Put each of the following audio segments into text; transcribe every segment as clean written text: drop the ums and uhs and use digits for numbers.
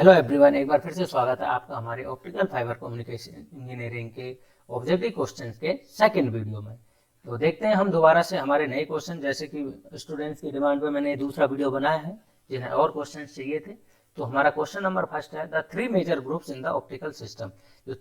Hello everyone, एक बार फिर से स्वागत है आपका हमारे ऑप्टिकल फाइबर कम्युनिकेशन इंजीनियरिंग के ऑब्जेक्टिव क्वेश्चंस के सेकंड वीडियो में। तो देखते हैं हम दोबारा से हमारे नए क्वेश्चन, जैसे कि स्टूडेंट्स की डिमांड पे मैंने दूसरा वीडियो बनाया है जिन्हें और क्वेश्चंस चाहिए थे। तो हमारा क्वेश्चन नंबर फर्स्ट है the three major groups in the optical system. जो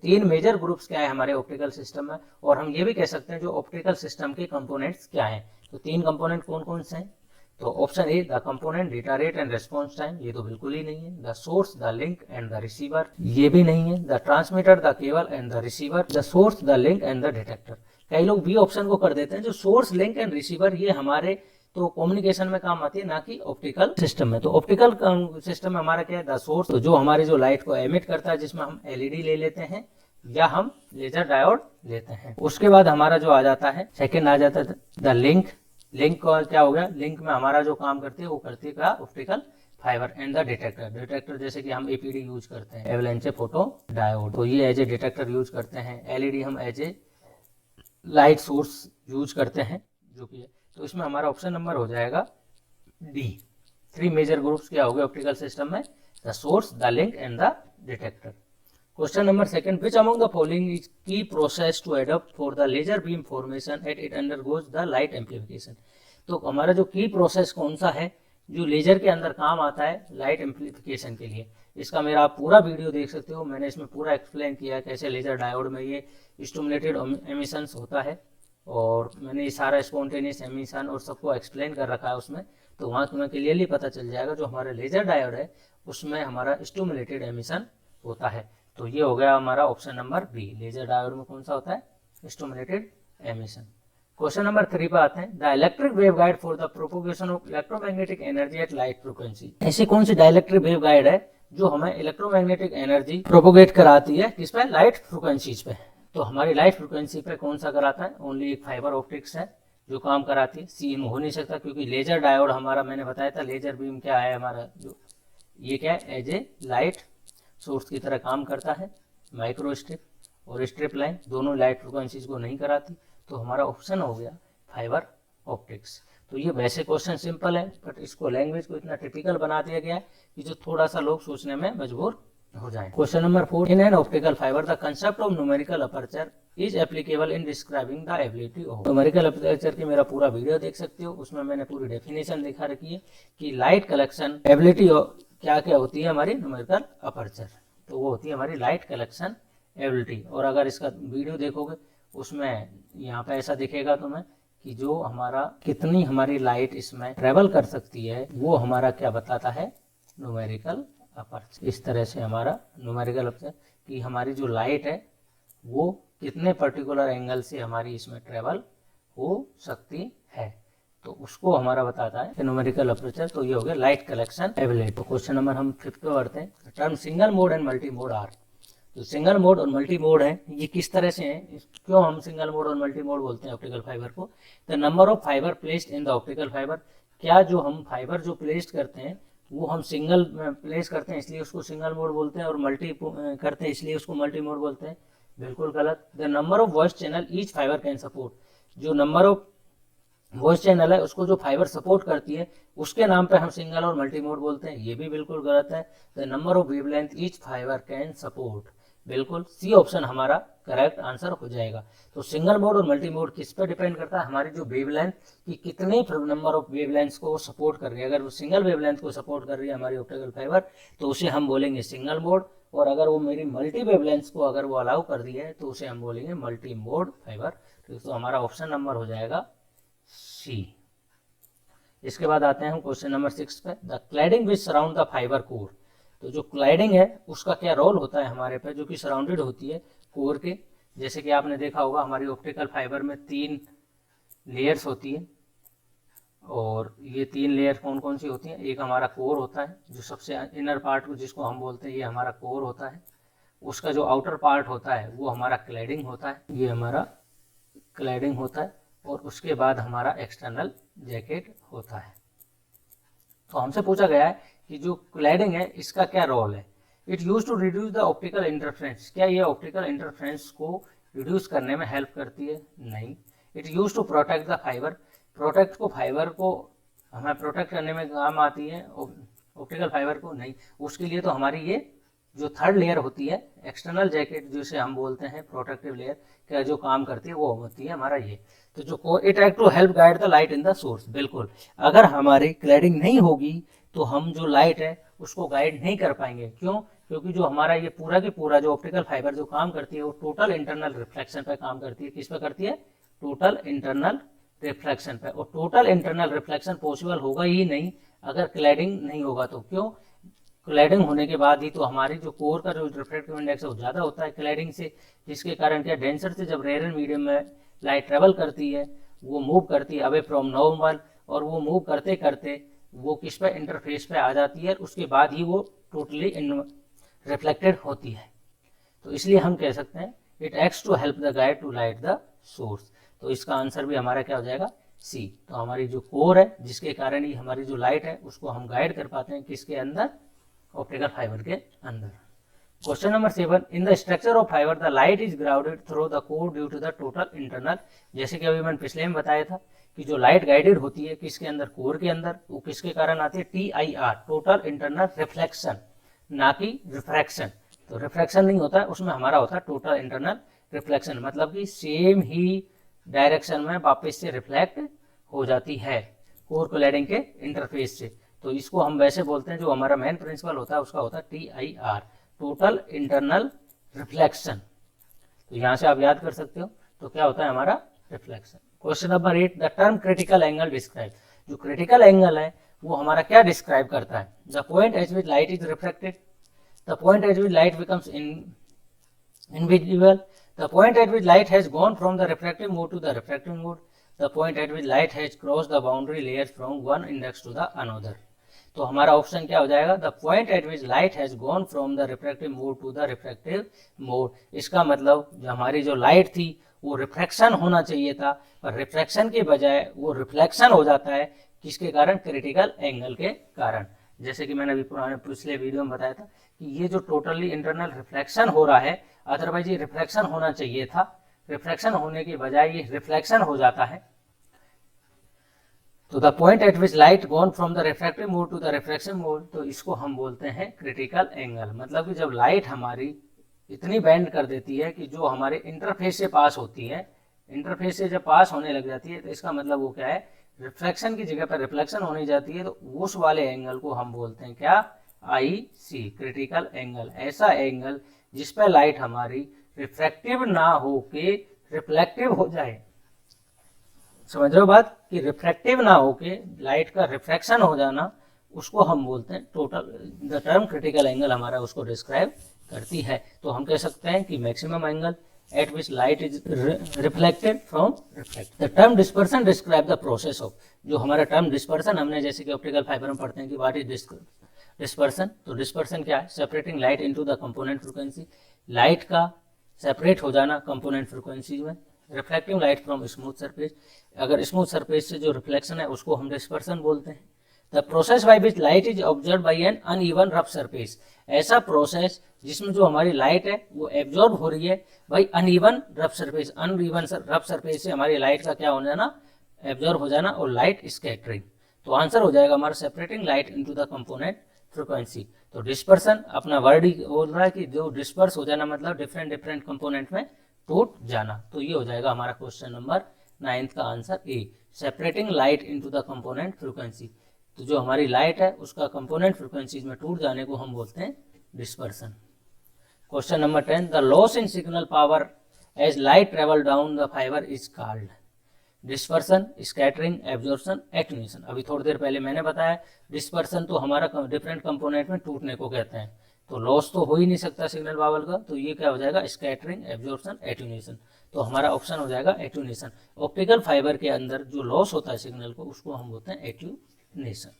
तीन मेजर ग्रुप्स क्या है हमारे ऑप्टिकल सिस्टम में, और हम ये भी कह सकते हैं जो ऑप्टिकल सिस्टम के कंपोनेंट्स क्या हैं। तो तीन कंपोनेंट कौन कौन से हैं? तो option A the component data rate and response time, ये तो बिल्कुल ही नहीं है। The source, the link and the receiver, ये भी नहीं है। The transmitter, the cable and the receiver, the source, the link and the detector. कई लोग बी ऑप्शन को कर देते हैं। जो सोर्स, लिंक एंड रिसीवर, ये हमारे तो कम्युनिकेशन में काम आती है, ना कि ऑप्टिकल सिस्टम में। तो ऑप्टिकल सिस्टम में हमारा क्या है? द सोर्स, तो जो हमारी जो लाइट को एमिट करता है, जिसमें हम एलईडी ले लेते हैं या हम लेजर डायोड लेते हैं। उसके बाद हमारा जो आ जाता है सेकेंड आ जाता है द लिंक। लिंक क्या हो गया? लिंक में हमारा जो काम करती है वो करती है optical fibre. And the detector, detector जैसे कि हम एपीडी यूज करते हैं, एवलेंचे फोटो डायोड, तो ये एज ए डिटेक्टर यूज करते हैं। एलईडी हम as a light source use करते हैं, जो कि तो इसमें हमारा ऑप्शन नंबर हो जाएगा डी। थ्री मेजर ग्रुप्स क्या हो गए ऑप्टिकल सिस्टम में? The source, the link and the detector. Question number second, which among the following is key process to adopt for the laser beam formation at it undergoes the light amplification? तो हमारा जो की process कौन सा है जो laser के अंदर काम आता है लाइट एम्प्लीफिकेशन के लिए? इसका मेरा आप पूरा वीडियो देख सकते हो, मैंने इसमें पूरा एक्सप्लेन किया है कैसे लेजर डायोड में ये स्टिमुलेटेड एमिशंस होता है, और मैंने ये सारा स्पॉन्टेनियस एमिशन और सबको एक्सप्लेन कर रखा है उसमें। तो वहाँ तुम्हें क्लियरली पता चल जाएगा जो हमारा लेजर डायोड है उसमें हमारा स्टिमुलेटेड एमिशन होता है। तो ये हो गया हमारा option number B. Laser diode में कौन सा होता है? Stimulated emission. क्वेश्चन नंबर 3 पे आते हैं, the electric wave guide for the propagation of electromagnetic energy at light frequency. ऐसी कौन सी डाइलेक्ट्रिक वेव गाइड है जो हमें इलेक्ट्रोमैग्नेटिक एनर्जी प्रोपोगेट कराती है? किस पे? लाइट फ्रीक्वेंसीज पे। तो हमारी लाइट फ्रीक्वेंसी पे कौन सा कराता है? ओनली एक फाइबर ऑप्टिक्स है जो काम कराती है। सी हो नहीं सकता, क्योंकि लेजर डायोड हमारा, मैंने बताया था लेजर बीम क्या है हमारा, जो ये क्या है? एज ए लाइट सोर्स की तरह काम करता है। माइक्रो स्ट्रिप और स्ट्रिप लाइन दोनों लाइट फ्रीक्वेंसीज को नहीं कराती। तो हमारा ऑप्शन हो गया फाइबर ऑप्टिक्स। तो ये वैसे क्वेश्चन सिंपल है, बट इसको लैंग्वेज को इतना टिपिकल बना दिया गया है कि जो थोड़ा सा लोग सोचने में मजबूर हो जाए। Question number 4, in an optical fibre the concept of numerical aperture is applicable in describing the ability of. Numerical aperture की मेरा पूरा वीडियो देख सकते हो, उसमें मैंने पूरी डेफिनेशन दिखा रखी है कि लाइट कलेक्शन एबिलिटी क्या क्या होती है हमारी न्यूमेरिकल अपर्चर। तो वो होती है हमारी लाइट कलेक्शन एबिलिटी। और अगर इसका वीडियो देखोगे उसमें यहाँ पे ऐसा दिखेगा तुम्हें कि जो हमारा कितनी हमारी लाइट इसमें ट्रेवल कर सकती है वो हमारा क्या बताता है? Numerical aperture. इस तरह से हमारा न्यूमेरिकल अपर्चर कि हमारी जो लाइट है वो कितने पर्टिकुलर एंगल से हमारी इसमें ट्रेवल हो सकती है, तो उसको हमारा बताता है न्यूमेरिकल अपर्चर। तो ये हो गया लाइट कलेक्शन एबिलिटी। तो क्वेश्चन नंबर हम 5 पे बढ़ते हैं। Term single mode and multi mode are. जो सिंगल मोड और मल्टी मोड है ये किस तरह से हैं? क्यों हम सिंगल मोड और मल्टी मोड बोलते हैं ऑप्टिकल फाइबर को? The number of fibre placed in the optical fibre. क्या जो हम फाइबर जो प्लेस्ड करते हैं वो हम सिंगल में प्लेस करते हैं इसलिए उसको सिंगल मोड बोलते हैं, और मल्टी करते हैं इसलिए उसको मल्टी मोड बोलते हैं? बिल्कुल गलत। The number of voice channel each fibre can support. जो नंबर ऑफ वॉइस चैनल है उसको जो फाइबर सपोर्ट करती है उसके नाम पे हम सिंगल और मल्टी मोड बोलते हैं? ये भी बिल्कुल गलत है। The number of wavelength each fibre can support, बिल्कुल सी ऑप्शन हमारा करेक्ट आंसर हो जाएगा। तो सिंगल मोड और मल्टी मोड किस पे डिपेंड करता है? हमारी जो वेवलेंथ की कितने नंबर ऑफ वेवलेंथ को सपोर्ट कर रही है। अगर वो सिंगल वेवलेंथ को सपोर्ट कर रही है हमारी ऑप्टिकल फाइबर तो उसे हम बोलेंगे सिंगल मोड, और अगर वो मेरी मल्टी वेवलेंथ को अगर वो अलाउ कर दी है तो उसे हम बोलेंगे मल्टी मोड फाइबर। तो हमारा ऑप्शन नंबर हो जाएगा सी। इसके बाद आते हैं हम क्वेश्चन नंबर 6 पे, the cladding which surround the fibre core. तो जो क्लैडिंग है उसका क्या रोल होता है हमारे पे, जो कि सराउंडेड होती है कोर के। जैसे कि आपने देखा होगा हमारी ऑप्टिकल फाइबर में 3 लेयर्स होती है, और ये 3 लेयर कौन कौन सी होती हैं? एक हमारा कोर होता है जो सबसे इनर पार्ट को जिसको हम बोलते हैं ये हमारा कोर होता है। उसका जो आउटर पार्ट होता है वो हमारा क्लैडिंग होता है, ये हमारा क्लैडिंग होता है। और उसके बाद हमारा एक्सटर्नल जैकेट होता है। तो हमसे पूछा गया है कि जो क्लैडिंग है इसका क्या रोल है? It use to reduce the optical interference. क्या ये ऑप्टिकल इंटरफ्रेंस को रिड्यूस करने में हेल्प करती है? नहीं। It use to protect the fibre. Protect को फाइबर को हमें प्रोटेक्ट करने में काम आती है। ऑप्टिकल फाइबर को नहीं। उसके लिए तो हमारी ये जो थर्ड लेयर होती है, एक्सटर्नल जैकेट जिसे हम बोलते हैं प्रोटेक्टिव लेयर, क्या जो काम करती है वो होती है हमारा ये। तो जो it act to help guide the light in the source, बिल्कुल अगर हमारी क्लैडिंग नहीं होगी तो हम जो लाइट है उसको गाइड नहीं कर पाएंगे। क्यों? क्योंकि जो हमारा ये पूरा की पूरा जो ऑप्टिकल फाइबर जो काम करती है वो टोटल इंटरनल रिफ्लेक्शन पे काम करती है। किस पे करती है? टोटल इंटरनल रिफ्लेक्शन पे। और टोटल इंटरनल रिफ्लेक्शन पॉसिबल होगा ही नहीं अगर क्लैडिंग नहीं होगा। तो क्यों? क्लैडिंग होने के बाद ही तो हमारी जो कोर का जो रिफ्रैक्टिव इंडेक्स है वो ज़्यादा होता है क्लैडिंग से, जिसके कारण क्या डेंसर से जब रेयर मीडियम में लाइट ट्रेवल करती है वो मूव करती है अवे फ्रॉम नॉर्मल, और वो मूव करते करते वो किस पे? इंटरफेस पे आ जाती है, उसके बाद ही वो टोटली रिफ्लेक्टेड होती है। तो इसलिए हम कह सकते हैं it acts to help the guide to light the source. तो इसका आंसर भी हमारा क्या हो जाएगा? सी। तो हमारी जो कोर है जिसके कारण ही हमारी जो लाइट है उसको हम गाइड कर पाते हैं किसके अंदर? ऑप्टिकल फाइबर के अंदर। Question number 7, in the structure of fibre the light is guided through the core due to the total internal. जैसे कि अभी मैंने पिछले में बताया था कि जो लाइट गाइडेड होती है किसके अंदर? कोर के अंदर। वो किसके कारण आती है? TIR, टोटल इंटरनल रिफ्लेक्शन, ना कि रिफ्रैक्शन। तो रिफ्रैक्शन नहीं होता है उसमें, हमारा होता है टोटल इंटरनल रिफ्लेक्शन, मतलब कि सेम ही डायरेक्शन में वापस से रिफ्लेक्ट हो जाती है कोर क्लैडिंग के इंटरफेस से। तो इसको हम वैसे बोलते हैं, जो हमारा मेन प्रिंसिपल होता है उसका होता है TIR, टोटल इंटरनल रिफ्लेक्शन। तो यहाँ से आप याद कर सकते हो। तो क्या होता है हमारा? Reflection. Question number 8, the term critical angle describe. जो क्रिटिकल एंगल है वो हमारा क्या डिस्क्राइब करता है? The point at which light is refracted, the point at which light becomes invisible, the point at which light has gone from the refractive mode to the refractive mode, the point at which light has crossed the boundary layers from one index to the another। तो हमारा option क्या हो जाएगा? The point at which light has gone from the refractive mode to the refractive mode. इसका मतलब जो हमारी जो लाइट थी वो रिफ्रैक्शन होना चाहिए था, पर रिफ्रैक्शन के बजाय वो रिफ्लेक्शन हो जाता है। किसके कारण? क्रिटिकल एंगल के कारण। जैसे कि मैंने अभी पिछले वीडियो में बताया था कि ये जो टोटली इंटरनल रिफ्लेक्शन हो रहा है, अदरवाइज ये रिफ्लेक्शन होना चाहिए था, रिफ्लेक्शन होने के बजाय ये रिफ्लेक्शन हो जाता है। तो the point at which light gone from the refractive mode to the refraction mode, तो इसको हम बोलते हैं क्रिटिकल एंगल। मतलब कि जब लाइट हमारी इतनी बेंड कर देती है कि जो हमारे इंटरफेस से पास होती है, इंटरफेस से जब पास होने लग जाती है, तो इसका मतलब वो क्या है? रिफ्लेक्शन की जगह पर रिफ्लेक्शन होने जाती है। तो उस वाले एंगल को हम बोलते हैं क्या? IC, critical angle. ऐसा एंगल जिस पर लाइट हमारी रिफ्रैक्टिव ना हो के रिफ्लेक्टिव हो जाए। समझ रहे हो बात? कि रिफ्रैक्टिव ना हो के लाइट का रिफ्रैक्शन हो जाना, उसको हम बोलते हैं total, the term critical angle हमारा उसको डिस्क्राइब करती है। तो हम कह सकते हैं कि maximum angle at which light is reflected from refracted। The term dispersion describe the process of, जो हमारा term dispersion हमने जैसे कि ऑप्टिकल फाइबर में पढ़ते हैं कि what is dispersion। तो dispersion क्या है? separating light into the component frequency, light का सेपरेट हो जाना कंपोनेंट फ्रिक्वेंसी में। Reflecting light from smooth surface, अगर स्मूथ सरफेस से जो रिफ्लेक्शन है उसको हम डिस्पर्सन बोलते हैं। The process by which light is observe by an uneven rough surface, ऐसा प्रोसेस जिसमें जो हमारी लाइट है वो एब्जॉर्ब हो रही है by uneven rough surface. Uneven rough surface से हमारी लाइट का क्या हो जाना? एब्जॉर्ब हो जाना, और लाइट स्कैटरिंग। तो आंसर हो जाएगा हमारा separating light into the component frequency. तो डिस्पर्सन अपना वर्ड ही बोल रहा है कि जो डिस्पर्स हो जाना मतलब डिफरेंट डिफरेंट कंपोनेंट में टूट जाना। तो ये हो जाएगा हमारा क्वेश्चन नंबर 9 का answer A, separating light into the component frequency. तो जो हमारी लाइट है उसका कंपोनेंट फ्रिक्वेंसीज में टूट जाने को हम बोलते हैं dispersion. Question number 10, the loss in signal power as light travel down the fibre is called dispersion, scattering, absorption, attenuation. अभी थोड़ी देर पहले मैंने बताया डिस्पर्सन तो हमारा डिफरेंट कंपोनेंट में टूटने को कहते हैं, तो लॉस तो हो ही नहीं सकता सिग्नल पावर का, तो ये क्या हो जाएगा? Scattering, absorption, attenuation. तो हमारा ऑप्शन हो जाएगा एटेन्यूएशन। ऑप्टिकल फाइबर के अंदर जो लॉस होता है सिग्नल को उसको हम बोलते हैं attenuation.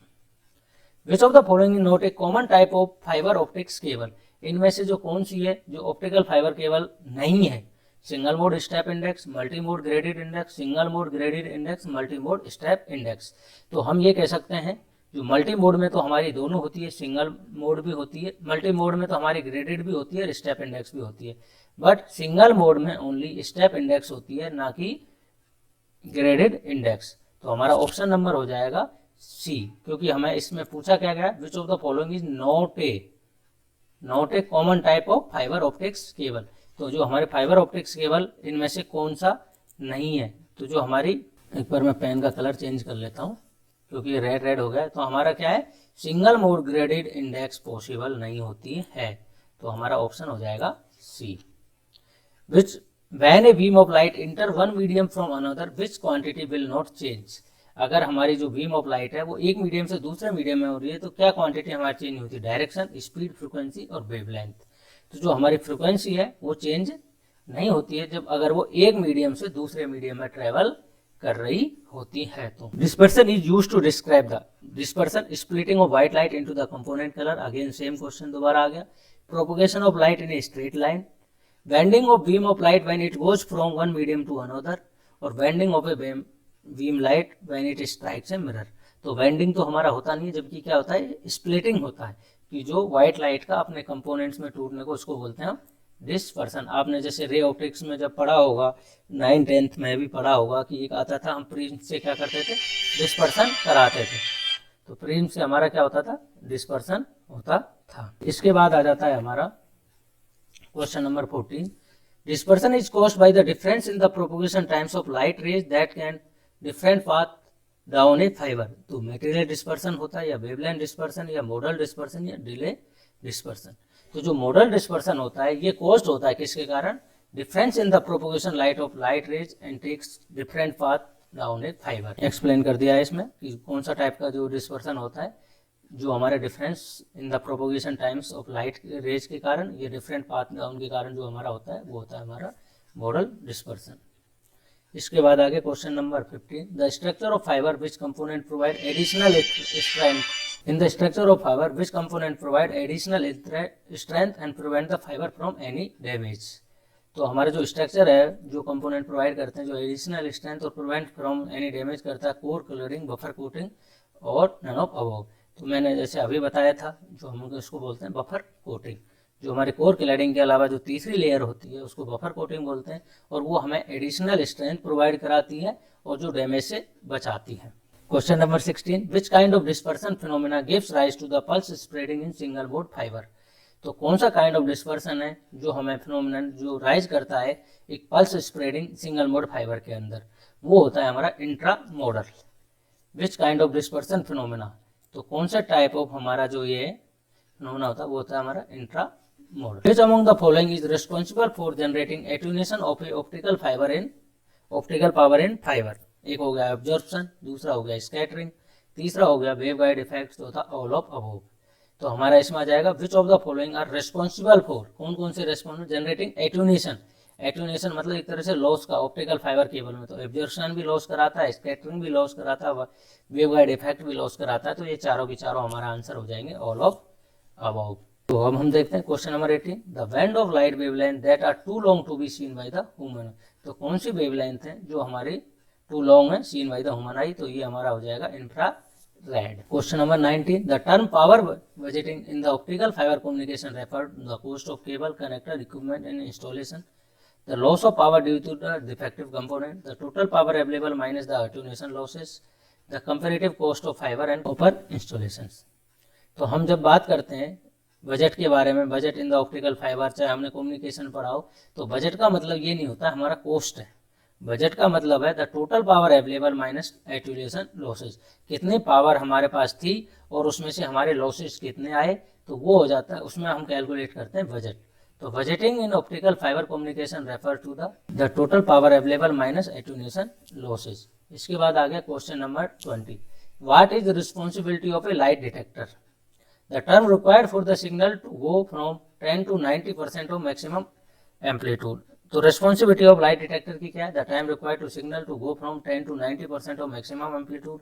Which of the following is not a common type of fibre optics cable, इनमें से जो कौन सी है जो ऑप्टिकल फाइबर केबल नहीं है? Single mode step index, multi mode graded index, single mode graded index, multi mode step index. तो हम ये कह सकते हैं जो मल्टी मोड में तो हमारी दोनों होती है, सिंगल मोड भी होती है, मल्टी मोड में तो हमारी ग्रेडेड भी होती है और स्टेप इंडेक्स भी होती है, बट सिंगल मोड में ओनली स्टेप इंडेक्स होती है, ना कि ग्रेडेड इंडेक्स। तो हमारा ऑप्शन नंबर हो जाएगा सी, क्योंकि हमें इसमें पूछा क्या गया, विच of the following is not a common type of fibre optics cable. तो जो हमारे फाइबर ऑप्टिक्स केबल इनमें से कौन सा नहीं है, तो जो हमारी, एक बार मैं पेन का कलर चेंज कर लेता हूँ क्योंकि रेड रेड हो गया, तो हमारा क्या है, single mode graded index possible नहीं होती है, तो हमारा ऑप्शन हो जाएगा C. Which when a beam of light enter one medium from another which quantity will not change. अगर हमारी जो बीम ऑफ लाइट है वो एक मीडियम से दूसरे मीडियम में हो रही है तो क्या क्वांटिटी हमारी चेंज होती है, डायरेक्शन, स्पीड, फ्रीक्वेंसी और वेवलेंथ। तो जो हमारी फ्रीक्वेंसी है वो चेंज नहीं होती है जब अगर वो एक मीडियम से दूसरे मीडियम में ट्रेवल कर रही होती है। तो dispersion is used to describe the dispersion, splitting of white light into the component colour, again same question दोबारा आ गया। Propagation of light in a straight line, bending of beam of light when it goes from one medium to another, और bending of a beam light when it strikes a mirror. तो bending तो हमारा होता नहीं है, जबकि क्या होता है, स्प्लिटिंग होता है, कि जो व्हाइट लाइट का अपने कंपोनेंट्स में टूटने को उसको बोलते हैं हम डिस्पर्सन। आपने जैसे रे ऑप्टिक्स में जब पढ़ा होगा, 9th-10th में भी पढ़ा होगा कि एक आता था, हम प्रिज्म से क्या करते थे, डिस्पर्सन कराते थे। तो प्रिज्म से हमारा क्या होता था, डिस्पर्सन होता था। इसके बाद आ जाता है हमारा question number 14। Dispersion is caused by the difference in the propagation times of light raise that can different path down a fibre. तो मटेरियल डिस्पर्सन होता है, या वेवलेंथ डिस्पर्सन, या मोडल डिस्पर्सन, या डिले डिस्पर्सन। तो जो मोडल डिस्पर्सन होता है ये कॉज्ड होता है किसके कारण, difference in the propagation light of light rays and takes different path down a fibre. Explain कर दिया है इसमें कि कौन सा टाइप का जो डिस्पर्सन होता है, जो हमारे difference in the propagation times of light raise के कारण, ये डिफरेंट पाथ डाउन के कारण जो हमारा होता है वो होता है हमारा मोडल डिस्पर्सन। इसके बाद आगे question number 15। The structure of fibre which component provide additional strength, in the structure of fiber which component provide additional strength and prevent the fiber from any damage। तो हमारा जो स्ट्रक्चर है, जो component provide करते हैं, जो additional strength और prevent from any damage करता है, कोर कलरिंग, बफर कोटिंग और नन ऑफ अबव। तो मैंने जैसे अभी बताया था, जो हम इसको बोलते हैं बफर कोटिंग। जो हमारे कोर क्लैडिंग के अलावा जो तीसरी लेयर होती है उसको बफर कोटिंग बोलते हैं, और वो हमें एडिशनल स्ट्रेंथ प्रोवाइड कराती है और जो डैमेज से बचाती है। Question number 16। Which kind of dispersion phenomena gives rise to the pulse spreading in single board fibre. तो कौन सा काइंड ऑफ डिस्पर्सन है जो हमें फिनोमेना जो राइज करता है एक pulse spreading single mode fibre के अंदर, वो होता है हमारा intra model. Which kind of dispersion phenomena, तो कौन सा टाइप ऑफ हमारा जो ये फिनोमेना होता है वो होता है हमारा intra model. Which among the following is responsible for generating attenuation of A optical power in fibre. एक हो गया एब्जॉर्प्शन, दूसरा हो गया स्कैटरिंग, तीसरा हो गया वेव गाइड इफेक्ट, चौथा ऑल ऑफ अबव। तो हमारा इसमें आ जाएगा which of the following are responsible for, कौन कौन से रेस्पॉन्सिबल जनरेटिंग एट्यूनेशन। एट्यूनेशन मतलब एक तरह से लॉस का ऑप्टिकल फाइबर केबल में, तो एब्जॉर्प्शन भी लॉस कराता है, स्कैटरिंग भी लॉस कराता है, वेव गाइड इफेक्ट भी लॉस कराता है। तो ये चारों की चारों हमारा आंसर हो जाएंगे ऑल ऑफ अबव। तो अब हम देखते हैं question number 18। The band of light wavelength that are too long to be seen by the human. तो कौन सी वेवलेंथ है जो हमारी टू लॉन्ग है, seen by the human eye, तो ये हमारा हो जाएगा infrared. Question number 19। The term power budgeting in the optical fibre communication refer to the cost of cable, connector, equipment and installation, the loss of power due to the defective component, the total power available minus the attenuation losses, the comparative cost of fibre and copper installations. तो हम जब बात करते हैं budget के बारे में, budget in the optical fibre, चाहे हमने कम्युनिकेशन पढ़ा हो, तो बजट का मतलब ये नहीं होता हमारा कॉस्ट है। बजट का मतलब है the total power available minus attenuation losses, कितनी पावर हमारे पास थी और उसमें से हमारे लॉसेस कितने आए, तो वो हो जाता है, उसमें हम कैलकुलेट करते हैं बजट। तो budgeting in optical fibre communication refer to the total power available minus attenuation losses. इसके बाद आ गया question number 20। What is the responsibility of a light detector. The term required for the signal to go from 10 to 90% of maximum amplitude. तो responsibility of light detector की क्या है, the time required to signal to go from 10 to 90% of maximum amplitude,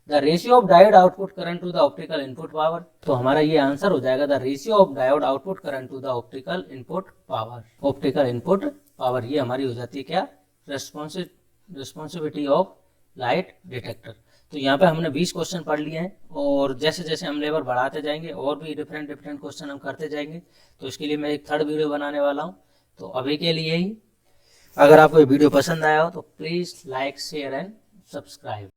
the ratio of diode output current to the optical input power. तो हमारा ये answer हो जाएगा the ratio of diode output current to the optical input power. Optical input power ये हमारी हो जाती है क्या, रिस्पॉन्सिबिलिटी ऑफ लाइट डिटेक्टर। तो यहाँ पे हमने 20 क्वेश्चन पढ़ लिए हैं, और जैसे जैसे हम लेवल बढ़ाते जाएंगे और भी डिफरेंट क्वेश्चन हम करते जाएंगे। तो इसके लिए मैं एक थर्ड वीडियो बनाने वाला हूँ। तो अभी के लिए ही, अगर आपको ये वीडियो पसंद आया हो तो please like, share and subscribe.